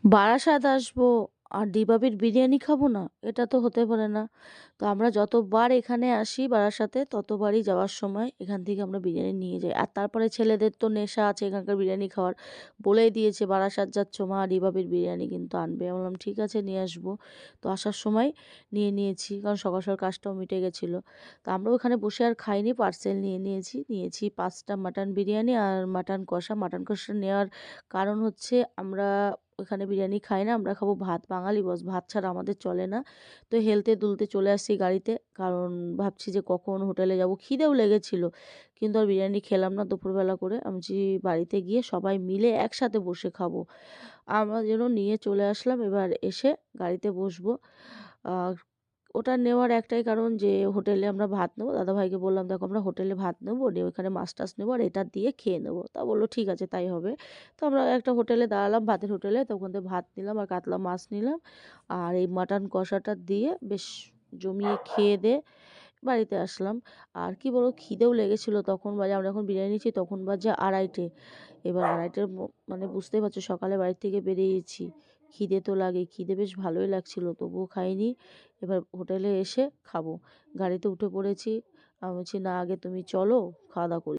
বারাসাত আসবো আর ডিবাবির বিরিয়ানি খাবো না? এটা তো হতে পারে না। তো আমরা যতবার এখানে আসি বারাসাতে ততবারই যাওয়ার সময় এখান থেকে আমরা বিরিয়ানি নিয়ে যাই। আর তারপরে ছেলেদের তো নেশা আছে এখানকার বিরিয়ানি খাওয়ার। বলেই দিয়েছে, "বারাসাত যাচ্ছ মা, ডিবাবির বিরিয়ানি কিন্তু আনবে।" আমি বললাম, "ঠিক আছে নিয়ে আসবো।" তো আসার সময় নিয়ে নিয়েছি, কারণ সকাল সকাল কাজটাও মিটে গেছিলো। তো আমরা ওখানে বসে আর খাইনি, পার্সেল নিয়ে নিয়েছি ৫টা মাটন বিরিয়ানি আর মাটন কষা। মাটন কষা নেওয়ার কারণ হচ্ছে আমরা ওখানে বিরিয়ানি খাই না, আমরা খাবো ভাত। বাঙালি বস, ভাত ছাড়া আমাদের চলে না। তো হেলতে দুলতে চলে আসছি গাড়িতে, কারণ ভাবছি যে কখন হোটেলে যাব। খিদেও লেগেছিল, কিন্তু আর বিরিয়ানি খেলাম না দুপুরবেলা করে। আমি ভাবছি বাড়িতে গিয়ে সবাই মিলে একসাথে বসে খাবো। আমরা যেন নিয়ে চলে আসলাম, এবার এসে গাড়িতে বসবো। আহ, ওটা নেওয়ার একটাই কারণ যে হোটেলে আমরা ভাত নেবো। দাদাভাইকে বললাম, দেখো আমরা হোটেলে ভাত নেবো, নিয়ে ওখানে মাছ টাছ নেবো আর এটা দিয়ে খেয়ে নেবো। তা বললো ঠিক আছে তাই হবে। তো আমরা একটা হোটেলে দাঁড়ালাম, ভাতের হোটেলে। তো ওখান থেকে ভাত নিলাম আর কাতলা মাছ নিলাম, আর এই মাটন কষাটা দিয়ে বেশ জমিয়ে খেয়ে দিয়ে বাড়িতে আসলাম। আর কি বলবো, খিদেও লেগেছিল। তখন বাজে, আমরা এখন বিরিয়ানি নিয়েছি তখন বাজে 2:30। এবার 2:30 মানে বুঝতেই পারছো, সকালে বাড়ি থেকে বেরিয়েছি, খিদে তো লাগে। খিদে বেশ ভালোই লাগছিল, তবুও খাইনি। এবার হোটেলে এসে খাবো, গাড়িতে উঠে পড়েছি। আমি বলছি, না আগে তুমি চলো, খাওয়া দাওয়া করি।